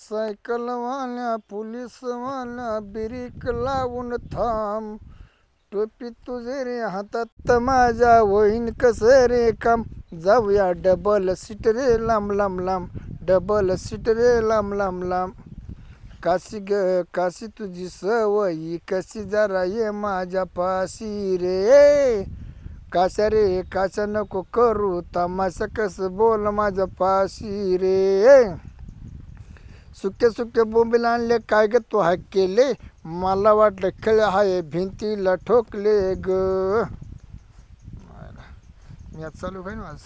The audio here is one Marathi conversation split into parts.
सायकल वाल्या पोलीस वाला बिरिक लावून थांब. टोपी तुझे रे हातात माझ्या होईन कस रे काम. जाऊया डबल सीट रे लांब लांब लांब. डबल सीट रे लांब लांब लांब. काशी ग काशी तुझी सवयी कशी जरा ये माझ्या पाशी रे. काशा रे काशा नको करू तमाशा कस बोल माझ्या पाशी रे. सुके सुके बोंबील आणले काय ग तू हाक केले. मला वाटलं खेळ हाय भिंतीला ठोकले ग. मी आज चालू काय ना आज.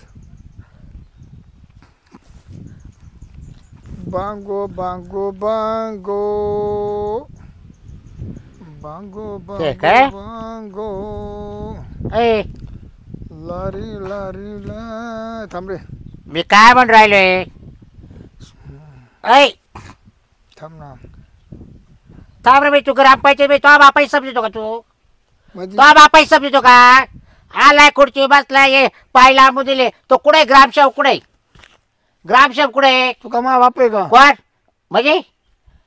बांगो बांगो बांगो बांगो बांगो बांगो लारी लारी ला. थांब रे मी काय म्हण राहिलोय. ऐ थांब ना. थांब रे. तू ग्रामपंचायत तो बापाई समजतो का तू. म्हणजे तो बापाई समजतो का. आलाय खुर्ची बसलाय ये पाय लांबू दिले. तो कुठे ग्रामसेवक कुठे. ग्रामसेवक कुठे. तू का मा बाप आहे का. कोण म्हणजे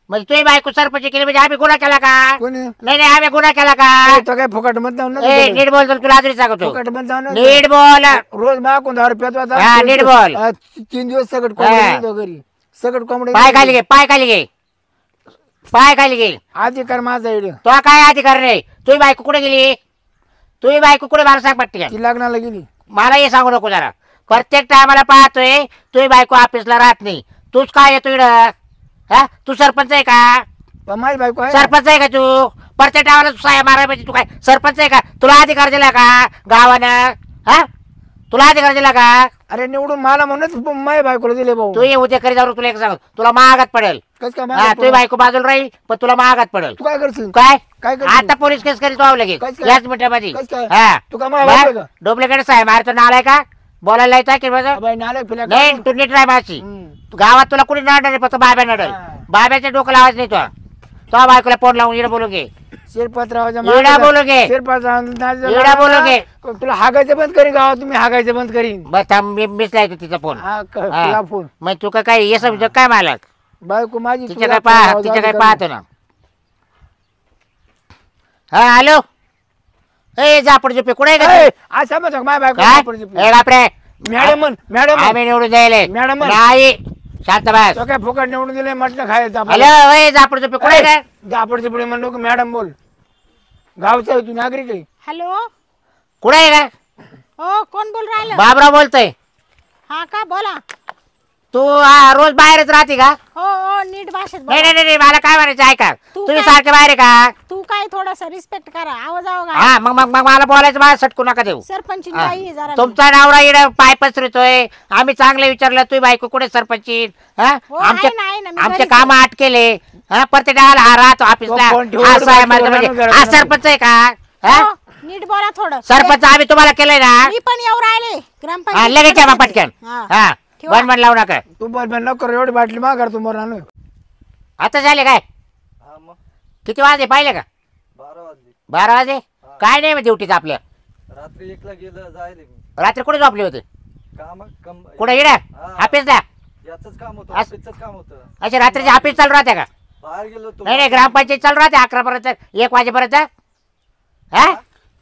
म्हणजे तुझी बायको सरपंच केली म्हणजे आम्ही गुन्हा केला का. कोणी नाही नाही आम्ही गुन्हा केला का. तो काय फुकट मत नीट बोल. तुला आजरी सांगतो फुकट मत नीट बोल. रोज मागून 10 रुपयात हा, नीट बोल. 3 दिवस सगळं कोंबडी घरी. सगळं कोंबडी पाय खाली घे. पाय खाली घे. पाय खाली घे. अधिकार माझा इकडे. तो काय अधिकार नाही. तुझी बायको कुठे गेली. तुझी बायको कुठे मला सांग पटकन. ती लग्नाला गेली. मला हे सांगू नको जरा. प्रत्येक टायमाला पाहतोय तुझी बायको ऑफिसला राहत नाही. तूच काय येतो इकडं. हा तू सरपंच आहे का. पण माझी बायको आहे. सरपंच आहे का तू. प्रत्येक टायमाला साया मारायला पाहिजे. तू काय सरपंच आहे का. तुला अधिकार दिला का गावानं. हा तुला अधिकार दिला का. अरे निवडून मला म्हणूनच माझ्या बायकोला दिले भाऊ. तू ये उद्या करी जाऊ. तुला एक सांग तुला महागात पडेल. कस काय हा माझ्या तुझी बायको बाजूला राहील पण तुला महागात पडेल. तू काय करशील. काय काय करशील? आता पोलीस केस करीत व्हावं लागेल कसं काय? याच मिनिटामध्ये. कसं काय? हा तू का माझ्या बायको आहे का. डुप्लिकेट साहेब मारतो नालाय का. बोलायला येतं की माझं. बाई नाले फिल्या नाही तू नीट राह माझी. हम्म. गावात तुला कुणी नडणार फक्त बाब्या नडल. हा. बाब्याचे डोकं लावायचं नाही तो बायकोला फोन लावून इकडे बोलू घे. शिरपतरावच्या येडा बोलू घे. येडा बोलू घे. तुला हागायचं बंद करीन गावात. तुम्ही हागायचं बंद करीन. बस थांब मीच लायतो तिचा फोन. हा हा. तुला फोन. मग तू काय हे समज काय मालक. बायको माझी तिच्या काय पाहतो ना. हा हॅलो. ए जापड झोपे कुठे आहे का. आज समज माझ्या बायको काय सापडली. ए बापरे. मॅडम मॅडम आम्ही निवडून द्यायले. मॅडम नाही शांत बस. तो काय फुकट निवडून दिले म्हटलं खायचं हॅलो ए जापड झोपे कुठे आहे का. दापडचे पुढे म्हणलो की मॅडम बोल. गावचा आहे तू नागरिक आहे. हॅलो. कुठे आहे का. हो कोण बोल राहिलं. बाबराव बोलतोय. हा का बोला. तू रोज बाहेरच राहते का. हो हो नीट भाषेत नाही बोला. नाही नाही मला काय म्हणायचं ऐका. तू तुम्ही काय- सारखे बाहेर आहे का. तू काय थोडासा रिस्पेक्ट करा. आवाज का. हा मग मग मग मला बोलायचं मला सटकू नका देऊ. सरपंच हा. बाई जरा. तुमचा नवरा इकडे पाय पसरतोय. आम्ही चांगलं विचारलं तुझी बायको कुठे सरपंची. हा हो, आमचे आहे ना, मी आमचे घरीच काम अटकेले. हा प्रत्येक डायला हा राहतो ऑफिसला. तो फोन ठेवून हा साहेब बाजूला म्हणजे घरात हा नाही. सरपंच आहे का. हा हो, नीट बोला थोडं. सरपंच आम्ही तुम्हाला केलंय ना. मी पण येऊ राहिले हा ग्रामपंचायत. लगेच या मग पटकन. हा. हा ठेवा. बन लावू नका. तू बोल नको एवढी बाटली माघार तू मरण आणू. आता झाले काय किती वाजले पाहिले का. 12 वाजले. 12 वाजले. काय नाही मग ड्युटीचं आपल्या. रात्री 1ला गेलं जायले मी. रात्री कुठे झोपले होते. काम कुठे इकडे हा. ऑफिसला. याच काम होतं. अस- ऑफिसच काम होतं. अच्छा रात्रीचे ऑफिस चालू राहते का. बाहेर गेलो होतो. नाही नाही ग्रामपंचायत चालू राहते 11 पर्यंत 1 वाजेपर्यंत. हा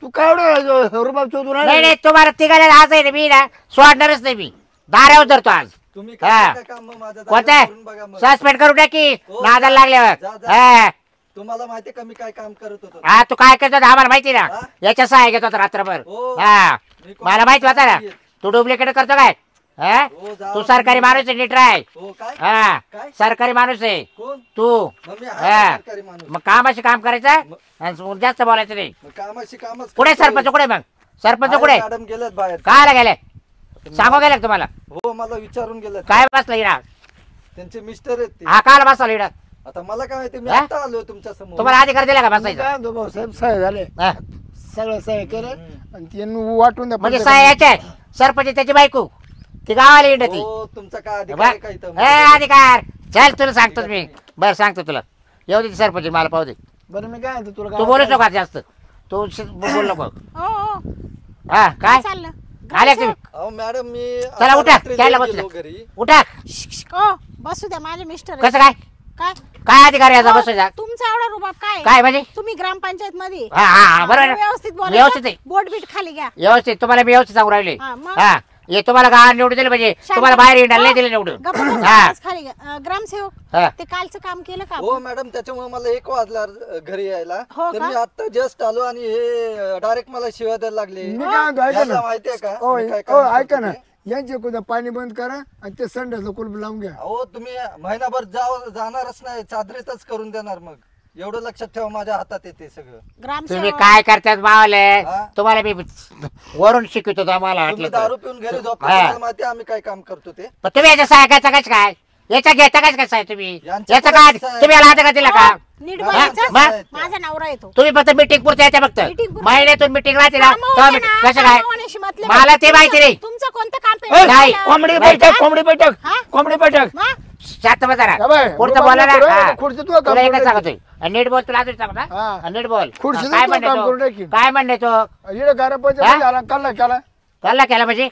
तू काय एवढं रुबाब शोधून नाही राहिला? नाही तुम्हाला तिघाला आज आहे ना मी ना सोडणारच नाही मी. दारावर धरतो आज. तुम्ही हा. काय काम मग माझ्या कोणतं जागेवर करून बघा मग. सस्पेंड करू टाकी हो, नादाला जा, लागल्यावर. जा. हा तुम्हाला माहितीये का मी काय काम करत होतो. हा तू काय करतो आम्हाला माहिती ना. हा? याच्या सहाय्य घेतो रात्रभर. हो. हा मी कोण- मला माहिती होता ना. तू डुप्लिकेट करतो काय. हा हो, जा. तू सरकारी माणूस आहे नीट राय. हो काय हा काय? सरकारी माणूस आहे कोण. तू. मग मी हा. आहे सरकारी माणूस. मग कामाशी काम करायचं आणि जास्त बोलायचं नाही. मग कामाशी कामच कुठे करतोय. सरपंच कुठे मग सरपंच बाहेर कुठे मॅडम गेलेत बाहेर. कायला गेले सांगू गेले तुम्हाला. हो मला विचारून गेलेत. काय बसला इडा. त्यांचे मिस्टर आहेत ते. हा काल बसला इडा. आता मला काय माहिती मी हा? आता आलोय तुमच्या समोर. तुम्हाला अधिकार दिला का मी बसायचा. काय म्हणतो भाऊ साहेब सहाय झाले. हा. सगळं सहाय केलं आणि त्यांनी वाटून द्या म्हणजे साहेबाचे सरपंच त्याची बायको ती गावाला येत ती. हो तुमचा काय अधिकार आहे का इथं? अधिकार चल तुला सांगतो मी. बरं सांगतो तुला. येऊ दे सरपंच मला पाहू दे. बरं मी काय म्हणतो तुला तू बोलूच नको आता जास्त. तू बोल नको. हो हो हा काय चाललं. आले तुम्ही. अहो मॅडम मी चला आता उठा रात्री त्याला लेट बसलं गेलो घरी. उठा. हो बसू द्या माझे मिस्टर कसं काय काय काय अधिकार याचा हो, बसायचा तुमचा एवढा रुबाब काय काय म्हणजे तुम्ही ग्रामपंचायत मध्ये हा हा हा, बरोबर व्यवस्थित व्यवस्थित आहे. बोट बीट खाली घ्या व्यवस्थित तुम्हाला मी व्यवस्थित सांगू राहिले हा, मग? हा हे तुम्हाला गावात निवडून दिलं म्हणजे तुम्हाला बाहेर हिंडायला नाही दिलं निवडून गप्प बसा, हा आवाज खाली घ्या. ग्रामसेवक हा. ते कालचं काम केलं का हो मॅडम त्याच्यामुळे मला 1 वाजला घरी यायला हो तर का? मी आता जस्ट आलो आणि हे डायरेक्ट मला शिव्या द्यायला लागले मी काय म्हणतो ऐका याला ना माहितीये का ओ मी काय ओ, काम ऐका करतो ना ते? यांचे कुठं पाणी बंद करा आणि ते संडासला कुलप लावून घ्या अहो तुम्ही महिनाभर जाणारच नाही चादरीतच करून देणार मग एवढं लक्षात ठेवा माझ्या हातात येते सगळं तुम्ही ग्रामसेवक काय करतात मावले हा? तुम्हाला मी वरून शिकवतो तुम्हाला तुम्ही वाटलं दारू तर. पिऊन घरी झोपता हा. तुम्हाला माहिती आहे आम्ही काय काम करतो ते पण तुम्ही याच्या सहाय्याचा कस काय याच्या घेता कस कसं आहे तुम्ही यांच्या याचा काय पुढे साहेब. तुम्ही याला हात का दिला का नीट हा, बोलायचं मग? माझा नवरा येतो तुम्ही फक्त मीटिंग पुरते येते फक्त Meeting पुरते. महिन्यातून मीटिंग राहते ना कामं तेव्हा होते meeting. ना, कसं काय कामावानीशी मतलब मला ते तुमचं- माहिती नाही. तुमचं कोणतं काम ए, पेंडिंग नाही, आहे? कोंबडी नाही. बैठक कोंबडी बैठक हा? कोंबडी बैठक मग? शांत बसा या बाय, पुढचं रुबाब बोला ना नको रे, हा. खुर्ची तुला काम तुला एकच करून सांगतोय आणि नीट बोल तुला अजून सांगू ना हा. आणि नीट बोल खुर्ची हा, काय तुला काम करून म्हणणे टाकीन. तो काय म्हणणे तो इकडे घरापंच हा? झाला कल्ला केला कल्ला केला म्हणजे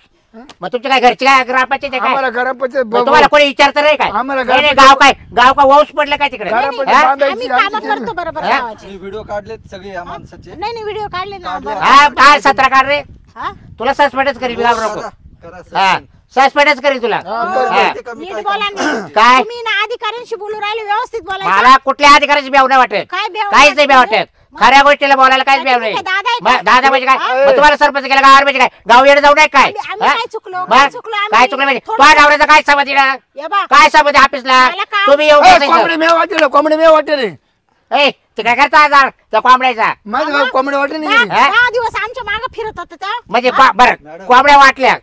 मग तुमच्या काय घरची काय ग्रामपंचायत आहे काय आम्हाला घरापंच मग तुम्हाला कोणी विचारतं नाही काय आम्हाला नाही, नाही, घरापंचायत- गाव काय वंश पडलं काय तिकडे घरापंच हा? बांधायची आम्ही काम आमची करतो बरोबर हा? गावाचे मी व्हिडिओ काढलेत सगळे या माणसाचे नाही व्हिडिओ काढले ना काढले. बरं. हा काय 17 काढ रे हा? तुला सस्पेंडच करील गाव नको करा, करा, हा सर. सस्पेंडच करील तुला हा, तुम्हाला हा. माहिती आहे का मी नीट काय बोला काम नीट. करतो ते? काय तुम्ही ना अधिकाऱ्यांशी बोलू राहिले व्यवस्थित बोलायचं मला कुठल्या अधिकाऱ्याची ब्याव नाही वाटत काय बेव काहीच नाही ब्याव वाटत? वाटत खऱ्या गोष्टीला बोलायला काहीच काय ब्याव तुम्ही नाही काय दादा आहे का? मग दादा म्हणजे काय हा? मग तुम्हाला सरपंच केला गावावर म्हणजे काय गाव येणं जाऊ नये काय आम्ही हा? काय चुकलो? मग? काय चुकलो आम्ही? काय चुकलं म्हणजे थोडं- तुझ्या नवऱ्याचा काय संबंध इकडं? ये बा काय संबंध ऑफिसला मला काम- तुम्ही येऊन कोंबडी बसायचं. मेव वाटेल कोंबडी मेव वाटेल ए ते काय करता आज त्या कोंबड्याचा माझं कोंबडी वाटेल नाही हा? 10 दिवस आमच्या मागे फिरत होता त्या म्हणजे हा? बरं मॅडम. कोंबड्या वाटल्या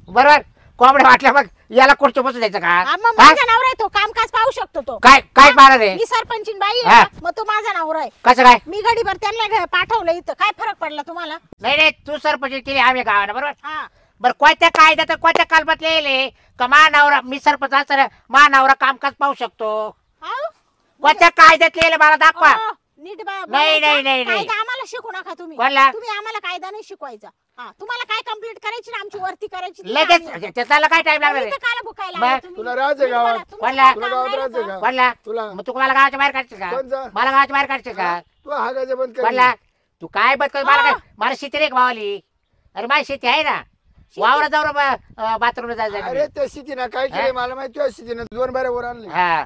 बरोबर कोंबड्या वाटल्या मग याला कुठचं बसू द्यायचं हा, का मग हा? माझा नवरा आहे तो कामकाज पाहू शकतो तो काय काय हा? मारत आहे मी सरपंचीन बाई हा. आहे ना, मग तो माझा नवरा आहे कसं काय मी गडीभर त्यांना पाठवलं इथं काय फरक पडला तुम्हाला नाही नाही तू सरपंच केली आम्ही गावाला बरोबर हा बरं कोणत्या कायद्यात कोणत्या कलमात लिहिले का मानावरा मी सरपंच असताना मानावरा कामकाज पाहू शकतो हा? कोणत्या कायद्यात लिहिले मला दाखवा अहो, नीट नाही, बोलायचं. नाही, नाही. कायदा आम्हाला शिकू नका तुम्ही कोणला? तुम्ही आम्हाला कायदा नाही शिकवायचा हा तुम्हाला काय कंप्लीट करायची ना आमची वरती करायची ती लगेच आम्ही. त्याला काय टाइम लागणार तुम्ही आहे? इथं कायला भुकायला मग? आले तुम्ही? तुला राहायचं नीट बोला, गावात? तुमचं कोणला? काय तुला काम गावात नाही राहायचं का? का? कोणला तुला मग तू मला गावाच्या बाहेर काढशील का कोणचा? मला गावाच्या बाहेर काढशील का तू हागायचं बंद कर कोणला तू काय बघ मला काय हा. मला शेती रे भावाली अरे माझी शेती आहे ना वावरा जाऊ बाथरूमला अरे जायचं त्या स्थितीनं काय केलं मला माहिती त्या स्थितीनं 2 बाऱ्या वर आणले हा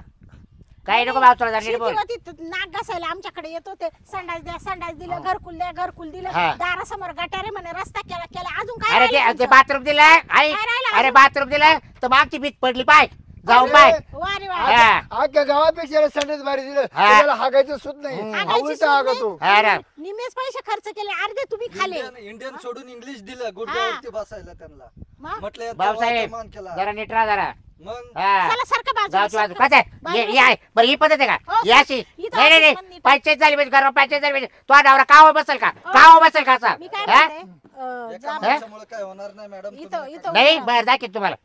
काही नको भाव तुला नीट बोल शेतीवरती नाक घासायला आमच्याकडे येतो ते संडास द्या संडास दिलं घरकुल द्या घरकुल दिलं हा. दारासमोर गटारे म्हणे रस्ता केला केला अजून काय अरे राहिलं ते तुमचं? बाथरूम दिलं आई काय राहिलं अरे अजून? बाथरूम दिलं तर मागची भीत पडली पाय जाऊ अरे, पाय वा रे वा. हा. अख्ख्या गावापेक्षा याला संडेच भारी दिलं हा. त्याला हागायचं सुद्धा नाही हागायची आवडतं सूट हागा नाही. तो हा ना. निमेष पैसे खर्च केले अर्धे तुम्ही खाले इंडियन सोडून इंग्लिश दिलं गुडघ्यावरती बसायला त्यांना मग? म्हटलं याचा भाऊसाहेब मान केला जरा नीट राहा जरा मग हा चला सारखं जाऊची बाजू बाजू काय ये आहे बरं ही पद्धत आहे का हो, याशी इथं नाही नाही ऑफिस नाही पण नीट. पंचायत झाली पाहिजे घरावर पंचायत झाली पाहिजे तो नवरा काव बसेल का काव बसेल का असा मी काय हा? म्हणते एका जा- माणसामुळे काय होणार नाही मॅडम इथं तुम्ही इथं नाही बरं दाखव तुम्हाला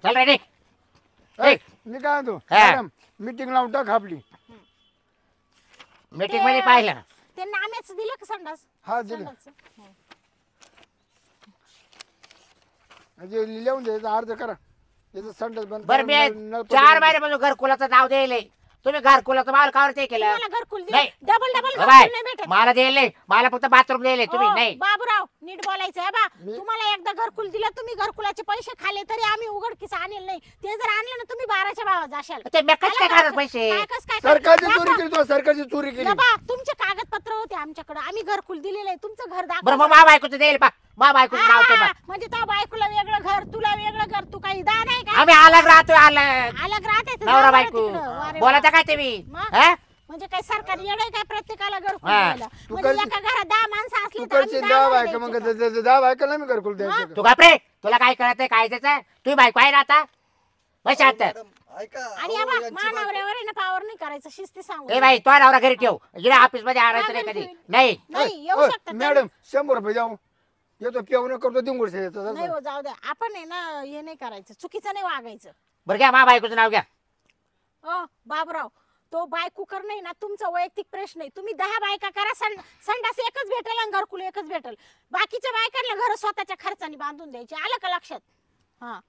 चल रेडी ए, मी काय म्हणतो हा. मॅडम मीटिंग लावून टाक आपली मीटिंग मध्ये पाहिलं ना ते नाम्याचं दिलं का संडास हा दिलं संडासचं? म्हणजे लिहून द्यायचं अर्ज करा याचं संडास बंद बरं करा, मी नळ 4 पडलं. महिन्यापासून घरकुलाचं नाव द्यायले तुम्ही घरकुलाचं मला कावर ते केलं तुम्हाला घरकुल दिलं नाही. डबल डबल बाय घरकुल नाही भेटत मला द्यायले मला फक्त बाथरूम द्यायले तुम्ही हो, नाही बाबूराव नीट बोलायचं आहे बा मी- तुम्हाला एकदा घरकुल दिलं तुम्ही घरकुलाचे पैसे खाले तरी आम्ही उघडकीस आणेल नाही ते जर आणलं ना तुम्ही 12च्या भावात जाशाल ते मी कसं काय काढत पैसे काय कसं काय सरकारची दाखवा. चोरी केली तो सरकारची चोरी केली या बा तुमचे कागदपत्र होते आमच्याकडे आम्ही घरकुल दिलेलं आहे तुमचं घर बरं दाखवा मग मा बायकोचं देईल पा मा बायकोचं नाव ते पा म्हणजे तो बायकोला वेगळं घर तुला वेगळं घर तू काही दान आहे का आम्ही अलग राहतोय अलग अलग राहते तर नवरा जा बरं बायको तिकडं. वा रे वा. बोलायचं काय तुम्ही मग? हा? म्हणजे काय सरकार येडे काय प्रत्येकाला घरकुल हा. द्यायला तू म्हणजे करशील- एका घरात 10 माणसं असली तू तर आम्ही करशील 10 दहा घरं बायका मग द्यायचे का? 10 बायकाला मी घरकुल द्यायचं तू का? घाबरे तुला काय कळत काय त्याचं तुम्ही बायको आहे ना आता बस शांत मॅडम ऐका आणि अहो, या बा यांची बायको- मानवऱ्यावर आहे ना पावर नाही करायचं शिस्ती सांगू ए बाई तो नवरा घरी ठेव इकडे ऑफिस मध्ये आणायचं नाही का घरी कधी ठेवीन? नाही नाही येऊ ओय, शकतात मॅडम 100 रुपये जाऊ येतो पेवणं करतो दिंगुडसे येतो नाही हो जाऊ द्या आपण आहे ना हे नाही करायचं चुकीचं नाही वागायचं बरं घ्या मा बायकोचं नाव घ्या ओ बाबराव तो बायकुकर नाही ना तुमचा वैयक्तिक प्रश्न आहे तुम्ही 10 बायका करा संडास एकच भेटेल आणि घरकुल एकच भेटेल बाकीच्या बायकांना घर स्वतःच्या खर्चाने बांधून द्यायचे आलं का लक्षात हा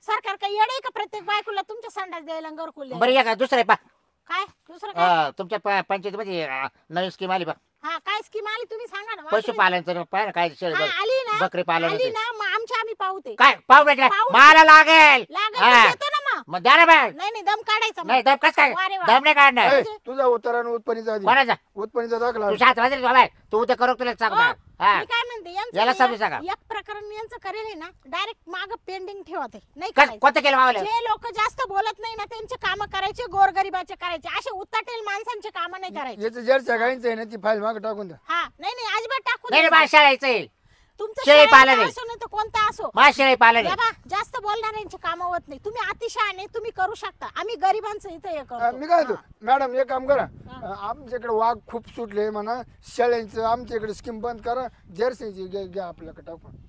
सरकार काही येडे का प्रत्येक बायकोला तुमच्या संडास द्यायला आणि घरकुल द्यायला बरं या का दुसरं आहे पा काय दुसरं काय तुमच्या पंचायतीमध्ये नवीन स्कीम आली बा हा काय स्कीम आली तुम्ही सांगा ना मला तुम्ही- पशुपालनचं पाहिलं काय शेळी हा, आली ना बकरी पालन आली ना मग आम्ही पाहू ते काय पाहू भेटला पाहू. मला लागेल लागेल हा. तर देतो ना मग मग द्या ना बाय नाही नाही दम काढायचा मग. नाही दम कस काय वा रे वा. दम नाही काढणार ए, तुझा उतारा उत्पन्नीचा आधी कोणाचा उत्पन्नीचा दाखला तू 7 वाजले बाय तू उद्या करू तुला सांग हो, हा मी काय म्हणते यांचं याला एक- समजून सांगा. एक प्रकरण यांचं करेल आहे ना डायरेक्ट माग पेंडिंग ठेवते नाही कस करायचं. कोणतं केलं मावलं जे लोक जास्त बोलत नाही ना त्यांचे काम करायचे गोरगरिबाचे करायचे असे उताटेल माणसांचे काम नाही करायचे याचं जरच्या गाईंचं आहे ना ती फाईल मागे टाकून द्या हा नाही नाही अजिबात टाकू नाही रे नका. बा शाळेचं तुमचं शेळी शाळेचं पालन आहे. असो नाही तर कोणता असो मा शेळी पालन या बा, जास्त बोलणाऱ्यांचे काम होत नाही तुम्ही अतिशहाणे तुम्ही करू शकता आम्ही गरिबांचं इथं हे करतो मी काय म्हणतो मॅडम एक काम करा हा. आमच्याकडे वाघ खूप सुटले म्हणा शेळ्यांचं आमच्याकडे स्कीम बंद करा जर्सीची घ्या आपल्याकडे टाकून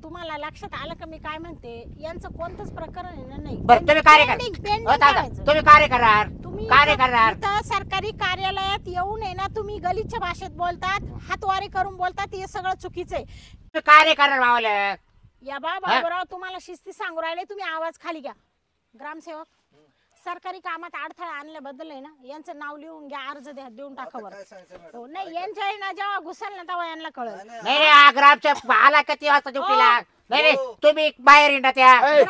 तुम्हाला लक्षात आलं का मी काय म्हणते यांचं कोणतंच प्रकरण आहे ना नाही बरं तुम्ही कार्य करा Pending- pending हो, दादा, करायचं. तुम्ही कार्य करणार तुम्ही कार्य इथं- करणार इथं सरकारी कार्यालयात येऊन आहे ना तुम्ही गलिच्छ भाषेत बोलतात हातवारे करून बोलतात हे सगळं चुकीचं आहे तुम्ही कार्य करणार मावलं या बाबराव तुम्हाला शिस्ती सांगू राहिले तुम्ही आवाज खाली घ्या ग्रामसेवक सरकारी कामात अडथळा आणल्याबद्दल आहे ना यांचं नाव लिहून घ्या अर्ज द्या देऊन टाका आता बरं काय सांगायचं मॅडम? हो, नाही यांच्या आहे ना जेव्हा घुसल ना तेव्हा यांना कळलं नाही, नाही नाही हा ग्रामच्या आला किती वाजता ड्युटीला नाही नाही हो. तुम्ही बाहेर येणार त्या ए,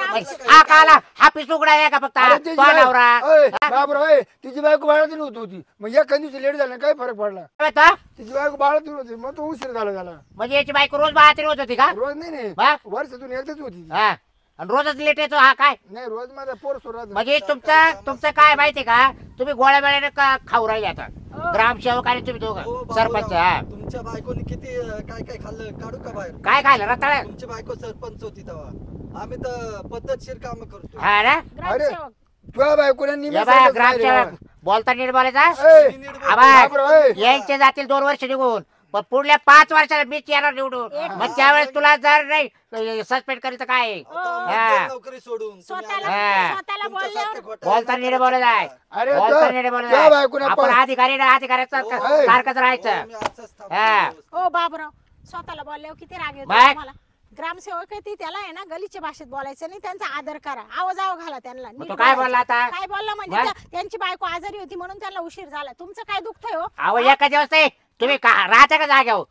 हा काला हापीस उघडा आहे का फक्त अरे तिची तो बाय- नवरा ओय, बापरे, ओय, तिची बायको बाळातून होती मग एका दिवशी लेट झाला काय फरक पडला काय होतं? तिची बायको बाळातून होती मग तो उशीर झाला म्हणजे याची बायको रोज बाहेर होत होती का रोज नाही हा? वर्षातून एकदाच होती ती. हा आणि रोजच लेट येतो हा काय नाही रोज माझा पोर सोडत म्हणजे तुमचं काय माहितीये का तुम्ही गोळ्या वेळेने खाऊ राहिले आता हो. ग्रामसेवक आणि तुम्ही हो, दोघं बाबूराव, सरपंच हा तुमच्या बायकोनी किती काय काय खाल्लं काढू का बाहेर काय खायला रताळ तुमची बायको सरपंच होती तेव्हा आम्ही तर पद्धतशीर काम करतो हा ना ग्रामसेवक तुझ्या बायकोने या निमित्त बा सांगितलं ग्रामसेवक बाहेर. बोलता नीट बोलायचा ए, नीट बोल. आबा बापरे, ओय. यांचे जातील 2 वर्ष निघून पण पुढल्या 5 वर्षाला मीच येणार निवडून एक मग त्यावेळेस तुला जर नाही सस्पेंड करायचं काय आहे? आता हो. आम्ही हा. दोन नोकरी सोडून तुम्ही स्वतःला हा. स्वतःला तुमच्यासारखे बोलल्यावर घोटाळे बोलता नीट बोलायचं आहे अरे बोलता नीट तुझ्या बोलायचं बायकोने आहे. आपण पण- अधिकारी ना अधिकाऱ्याचं हो. सारखंच राहायचं हो, मी असंच थांबतो हा. व्यवस्थित. ओ बाबराव स्वतःला बोलल्यावर किती राग येतो बाय. तुम्हाला ग्रामसेवक आहे ते त्याला आहे ना गलीच्या भाषेत बोलायचं नाही त्यांचा आदर करा आवाज घाला त्यांना मग नीट तो काय बोलायचं. बोलला आता काय बोलला म्हणजे बाय. त्यांची बायको आजारी होती म्हणून त्यांना उशीर झाला तुमचं काय दुःख आहे हो अहो एका दिवस नाही तुम्ही राहता का जाग्यावर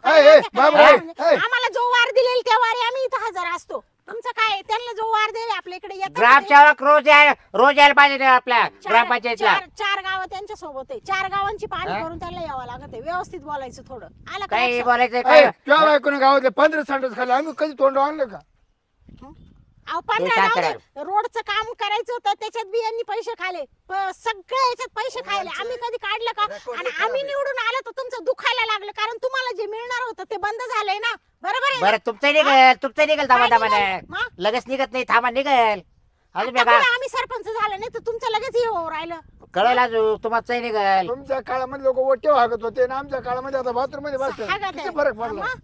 बापरे, ए. आम्हाला जो वार दिलेल त्या वारी आम्ही इथं हजर असतो तुमचं काय आहे? त्यांना जो वार दिले आपल्या इकडे येतात ते. ग्रामसेवक रोज यायला पाहिजे आपल्या चार ग्रामपंचायतला चार गावं त्यांच्या सोबत आहे 4 गावांची पाहणी हा? करून त्यांना यावं लागत आहे व्यवस्थित बोलायचं थोडं आलं का काही लक्षात? बोलायचं काय तुझ्या बायकोने गावातले 15 संडस खाल्ले आम्ही कधी तोंड आणलं का अहो ते 15 शांत गाव दे. रोडचं काम करायचं होतं त्याच्यात बी यांनी पैसे खाले सगळ्या याच्यात पैसे खायले आम्ही कधी काढलं का रेकॉर्ड आणि करा आम्ही बे. निवडून आलो तर तुमचं दुखायला लागलं कारण तुम्हाला जे मिळणार होतं ते बंद झालंय ना बरोबर आहे ना? बरं तुमचं निघेल थांबा काय थांबा निघेल? मग? लगेच निघत नाही थांबा निघेल अजून आता बघा पुढे आम्ही सरपंच झालं नाही तर तुमचं लगेच हे होऊ राहिलं कळेल अजून तुम्हाला निघेल तुमच्या काळामध्ये लोक ओटे वागत होते ना आमच्या काळामध्ये आता बाथरूम मध्ये बसतात हागात किती आहे. फरक पडला मग?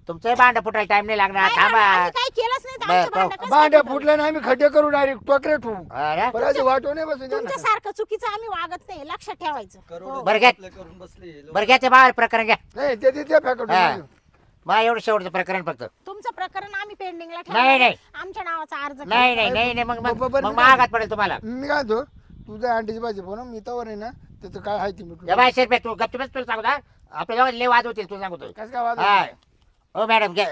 तुमचं भांड फुटायला टाइम नाही लागणार काय थांबा आम्ही काही केलंच नाही तर बरं, आमचं भांडं कसं भांड्या फुटलं? फुटल्या ना आम्ही खड्डे करू डायरेक्ट टोकरे ठेवू अरे, बरं अशी वाटो नाही बसून द्या ना. तुमच्यासारखं चुकीचं आम्ही वागत नाही लक्षात ठेवायचं करोडो हो. बरं घ्या. आपले करून बसले हे लोक. बरं घ्या ते बाहेर प्रकरण घ्या नाही ते फॅकल्टी हा. मला एवढं शेवटचं प्रकरण फक्त तुमचं प्रकरण आम्ही पेंडिंगला नाही, नाही. आमच्या नावाचा अर्ज केला. नाही नाही नाही नाही मग मग बरं, मग मी महागात पडेल तुम्हाला मी काय म्हणतो तुझ्या आंटीची भाजी बनव मी तवर आहे ना त्याचं काय आहे ते या मिटलं बाय शेरपे तू गपचूपच तुला सांगू ना आपल्या गावात लय वाद होतील तुला सांगतो कसं काय वाद हा होता? हो मॅडम घ्या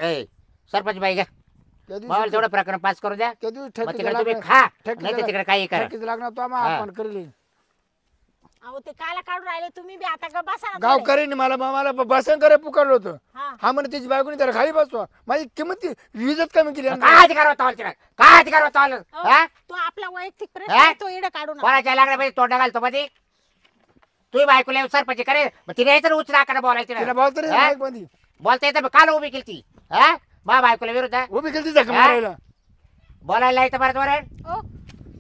सरपंच बाई घ्या त्या मला दिवशी तेवढं प्रकरण पास करून द्या त्या दिवशी मग ठकीचं तिकडे तुम्ही लागणार- खा ठकीचं नाही तर तिकडे काही करा ठकीचं लागणार तो आम्हा हा. आपण करेल अहो ते काला काढून राहिले तुम्ही बी आता गप्प बसा ना गाव थोडे. करेन मला भाषण करे पुकारलं होतं हा. हा म्हणे त्याची बायकोनी त्याला खाली बसवा माझी किंमत ती विजत कमी केली यांनी. काय अधिकार होता तिकडे काय अधिकार होता अहो, हा तो आपला वैयक्तिक प्रश्न हा? आहे, तो इडं काढू नका. कोणाच्या लागल्या पाहिजे तोंड घालतो मध्ये तुम्ही बायकोला सरपंच करे मग तिने यायचं उचला आकडे बोलायचं तिला ना. बोलतो रे हा? माईक मध्ये बोलता येतं मग काल उभी केली ती हा मा बायकोला विरुद्ध हा? उभी केली जखम हा? मारायला बोलायला येतं बरं बरं ओ,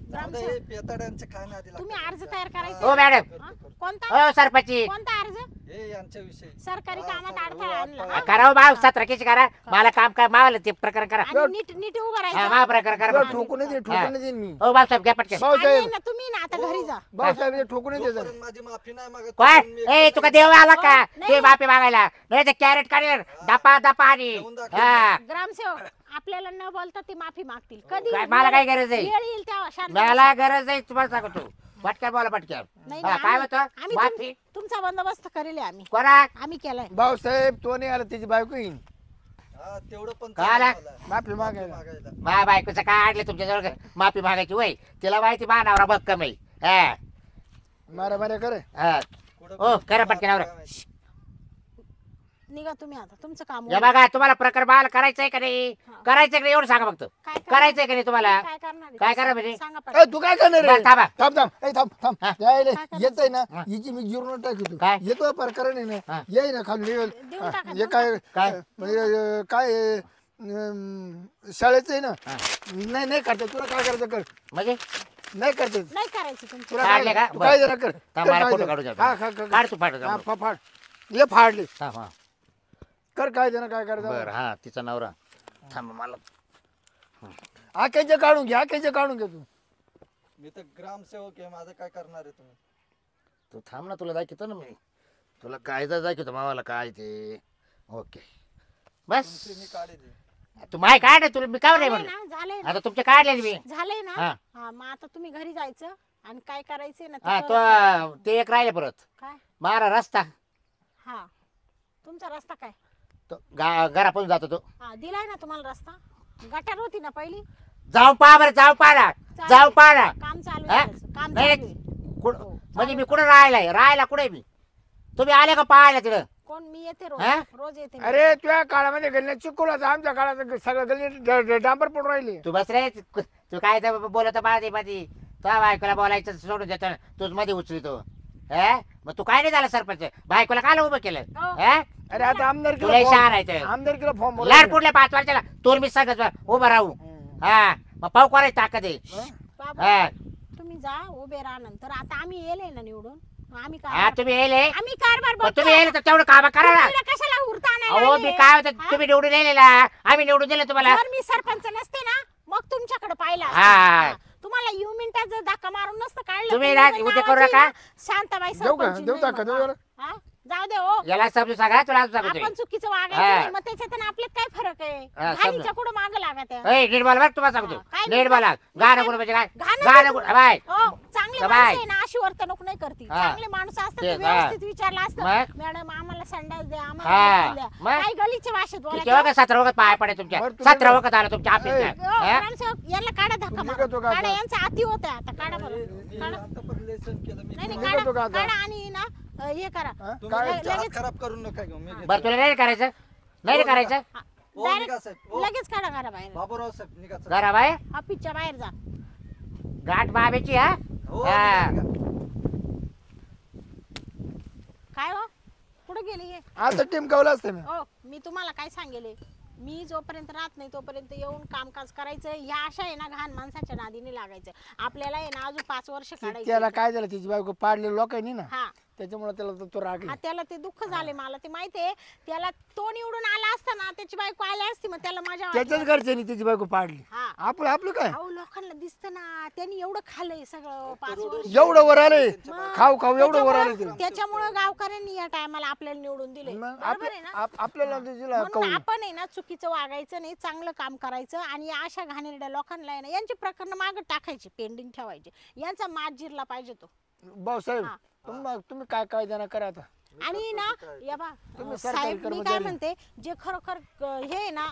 जाऊ दे, ग्रामसेवक, हे पेताड्यांच्या काय नादी लागतात तुम्ही अर्ज तयार करायचा हो मॅडम हा? कोणता हो सरपंची कोणता अर्ज हे यांच्याविषयी सरकारी हा, कामात सर, अडथळा हो, आणला आता- हा? करा भाव 17 केस करा मला काम काय मावलं ते प्रकरण करा आणि नीट नीट उभं हा राहायचं मा प्रकरण तुला करा ठोकून दे ठोकून देईन मी हो बापसाहेब घ्या पटके आणि भाऊसाहेब ना तुम्ही ना आता घरी जा भाऊसाहेब हे ठोकून दे जोपर्यंत माझी माफी नाही मागत काय तोपर्यंत मी ए एकटा तुका नाही. देव आला का नाही. ते बापे मागायला नाही तर कॅरेट काढेल दपा दपा आणि देऊन दाखव. हा ग्रामसेवक आपल्याला न बोलता ते माफी मागतील कधी काय- मला काय गरज आहे? वेळ येईल तेव्हा शांत मला गरज आहे तुम्हाला सांगतो पटक्यावर बोला पटक्यावर. नाही हा, नाही, काय आम्ही- होतं आम्ही माफी तुमचा बंदोबस्त करेल आम्ही कोणा आम्ही केलाय. भाऊसाहेब तो नाही आला त्याची बायको येईन हा, तेवढं पण काय चालेल आला? मला. माफी मागायला. मागायला मा बायकोचं काय आणलं तुमच्याजवळ माफी मागायची वय तिला माहिती मानावरा भक्कम आहे. हा मारा मारा करे हा. कुठं ओ, पण करा पटकन आवरा. काय माहिती. निघा तुम्ही आता तुमचं काम या होईल. बघा तुम्हाला प्रकार बाल करायचंय का नाही हा. करायचंय का नाही एवढं सांगा फक्त. काय करणार? करायचंय का नाही तुम्हाला काय करणार आहे? काय करा म्हणजे? सांगा ए, पटकन. तू काय करणार रे बरं, थांबा. थांब थांब ए, थांब थांब हा. यायले काय करणार? येत आहे ना हा. हिची मी जिरून टाकी तू काय? येतो प्रकार नाही ना हा. येई ना खाली देऊन टाका, हे देऊन काय काय? म्हणजे काय शाळेचं आहे ना हा. नाही नाही करता तुला काय करायचं कर म्हणजे नाही करते नाही करायचं तुमचं. तुला काढले काय का? तू काय जरा कर थांब, कर मला काय फोटो जरा. काढू द्या. हा, काढ तू फाट हा, फाड ये फाडले हा. कर काय जरा काय बर करायचं हा तिचा नवरा थांब मला आख्याचे काढून घे आख्याचे काढून घे तू मी तर ग्रामसेवक आहे, माझं काय करणार आहे तुम्ही? तू थांब ना तुला दाखवतो ना मी तुला कायदा दाखवतो मावाला काय ते ओके बस तुमची मी काढेल. तू माय काढ तुला मी काय नाही झालंय म्हणलं ना झालंय ना आता तुमचे काढले मी झालंय ना हा. हा मग आता तुम्ही घरी जायचं आणि काय करायचंय ना ते हा करा. तो ते एक राहिले परत काय मारा रस्ता हा तुमचा रस्ता काय तो घरापासून जातो तो हा दिलाय ना तुम्हाला रस्ता गटार होती ना पहिली जाऊ पहा बरं जाऊ पहा ना चालेल. जाऊ पहा ना काम चालू हा? आहे त्याचं. काम नाही, चालू आहे. कुठं- हो, म्हणजे चालेल. मी कुठं राहायला कुठे मी तुम्ही आले का पाहायला तिथं कोण मी येते रोज हा? रोज येते मी. अरे तुझ्या काळामध्ये गल्ल्या चिकोला आमच्या काळात सगळं गल्ली डांबर पडून राहिली तू बस रे तू काय ते बोलत माझी माझी तुझ्या बायकोला बोलायचं सोडून देतो तूच मध्ये उचलितो मग तू काय नाही झाला सरपंच बायकोला काय उभं केलं हो. हा? अरे आता तुला शहर आहे ते. आमदारकीला फॉर्म लाड पुढल्या 5 वर्षाला तोर मी सांगत उभं राहू हा मग पाऊ करायची ताकद आहे बाबा हा. तुम्ही जा उभे राहा नंतर आता आम्ही येले ना निवडून मग आम्ही हा कारभार तुम्ही येले आम्ही कारभार पण बघतोय. तुम्ही येले तर तेवढं काम करा ना तुम्ही कशाला हुरता आणायला अहो मी आले? काय होतं हा? तुम्ही निवडून येलेला आम्ही निवडून दिलं तुम्हाला जर मी सरपंच नसते ना मग तुमच्याकडे पाहिलं असतं. हा. हा. तुम्हाला यू मिनिटात जर धक्का मारून नसतं काढलं तुम्ही तर ना जर उद्या नावाची करू नका. ना शांताबाई देऊ का? सरपंच देऊ नाही टाका, मग. देऊ जरा. हा? जाऊ दे हो याला समजून सांगा तुला अजून सांगतो आपण चुकीचं वागायचं हा. नाही. मग त्याच्यात आणि आपल्यात काय फरक आहे हा, समजा. घाणीच्या कुठं माग लागत आहे ए नीट बोला बरं तुम्हाला सांगतो हा, काय नीट नीट बोला बोला? गाणं गुण म्हणजे काय घाणं गाणं नाही गुण तुम्ही. बाय हो, चांगले का माणसं बाय? आहे ना अशी वर्तणूक नाही करती हा. चांगले माणसं असतात तेच, ते हा. व्यवस्थित विचारलं असतं मग? मॅडम आम्हाला संडास द्या हा. आम्हाला बाथरूम द्या मग? काही गलीच्या भाषेत केव्हा बोलायचं का 17 वखत पाय पडे तुमच्या बरं, तुम्ही 17 वखत आलं तुमच्या हो, ऑफिसला ग्रामसेवक यांना काढा धक्का तुम्ही मारा. निघतो का काढा आता? यांचा अति होत आहे आता काढा बरं मी काढा आता पण लेसन केलं मी. नाही नाही निघतो का काढा आता? काढा आणि ना हे करा हा? तुम्ही काय तुमचे हात लगेच- खराब करू नका घेऊ मी घेतो. बरं तुला नाही करायचं नाही करायचं ओ, निघा डायरेक्ट साहेब. ओ, लगेच काढा घरा बाहेर बाबूराव साहेब निघा साहेब. घरा बाय ऑफिसच्या बाहेर जा गाठ बाबेची हा हो, हा. निघा, निघा. काय हो कुठं गेली हे आता टीम कवला असते ना हो मी तुम्हाला काय सांगेले मी जोपर्यंत राहत नाही तोपर्यंत येऊन कामकाज करायचं ह्या अशा आहे ना घाण माणसाच्या नादीने लागायचं आपल्याला आहे ना अजून 5 वर्ष काढायचं त्याला काय झालं तिची बायको पाडले लोकांनी ना हा त्याच्यामुळे त्याला तो राग हा त्याला ते दुःख झाले मला ते माहितीये त्याला तो निवडून आला असता ना त्याची बायको आली असती मग त्याला माझ्या त्याच्याच घरच्यांनी तिची बायको पाडली हा आपलं आपलं काय अहो लोकांना दिसतं ना त्यांनी एवढं खाल्लंय सगळं 5 वर्ष एवढं वर आले मग खाऊ खाऊ एवढं वर आले ते त्याच्यामुळे गावकऱ्यांनी या टायमाला आपल्याला निवडून दिले मग बरोबर आहे ना आपल्याला तिला म्हणून कवलं आपण आहे ना चुकीचं वागायचं नाही चांगलं काम करायचं आणि या अशा घाणेरड्या लोकांना आहे ना यांची प्रकरण मागे टाकायची पेंडिंग ठेवायचे यांचा मात जिरला पाहिजे तो भाऊसाहेब हा. तुम्ही काय काय देणार करा आता आणि ना या बा तुम्ही सरकारी साहेब मी काय कर्मचारी. म्हणते जे खरोखर हे आहे ना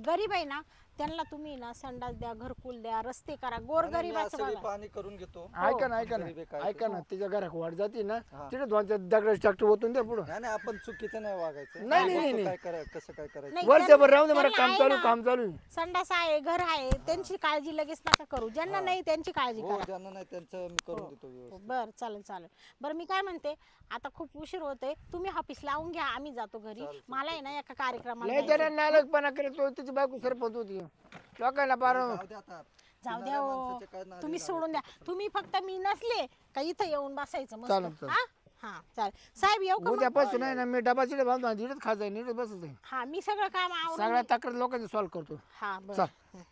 गरीब आहे ना त्यांना तुम्ही ना संडास द्या घरकुल द्या रस्ते करा आणि मी गोरगरिबाचं असं बी बघा पाणी करून घेतो. ऐका ना ऐका गरीब आहे ना काय ऐका ना तिच्या घरात वाढ जाते ना हा. तिथे 2-4 दगड ट्रॅक्टर ओतून द्या पुढं नाही नाही आपण चुकीचं नाही वागायचं. नाही, नाही, बघतो नाही. काय करायचं कसं काय करायचं. नाही, वर्षभर राहून दे मला त्यांना काम आहे चालू ना. काम चालू संडास आहे घर आहे त्यांची काळजी लगेच नका करू ज्यांना नाही त्यांची काळजी हो करा ज्यांना नाही त्यांचं मी करून देतो व्यवस्थित. बर चालेल चालेल बरं मी काय म्हणते आता खूप उशीर होतोय तुम्ही ऑफिस लावून घ्या आम्ही जातो घरी चालेल, मला आहे ना एका कार्यक्रमाला लय जायचंय. जरा नालकपणा करतो तिची बायको सरपंच होती लोकांना पार जाऊ दे आता. जाऊ द्या येणाऱ्या हो. माणसाच्या काय नादी तुम्ही लागायचं. सोडून द्या तुम्ही फक्त मी नसले का इथं येऊन बसायचं मस्त चालेल, चालेल. हा हा चालेल साहेब येऊ का मग? उद्यापासून आहे ना मी डबा चिडे बांधतो नीटच खायचं नीटच बसत हा मी सगळं काम आवरून सगळ्या तक्रार लोकांची सॉल्व्ह करतो हा बरं चल. हं.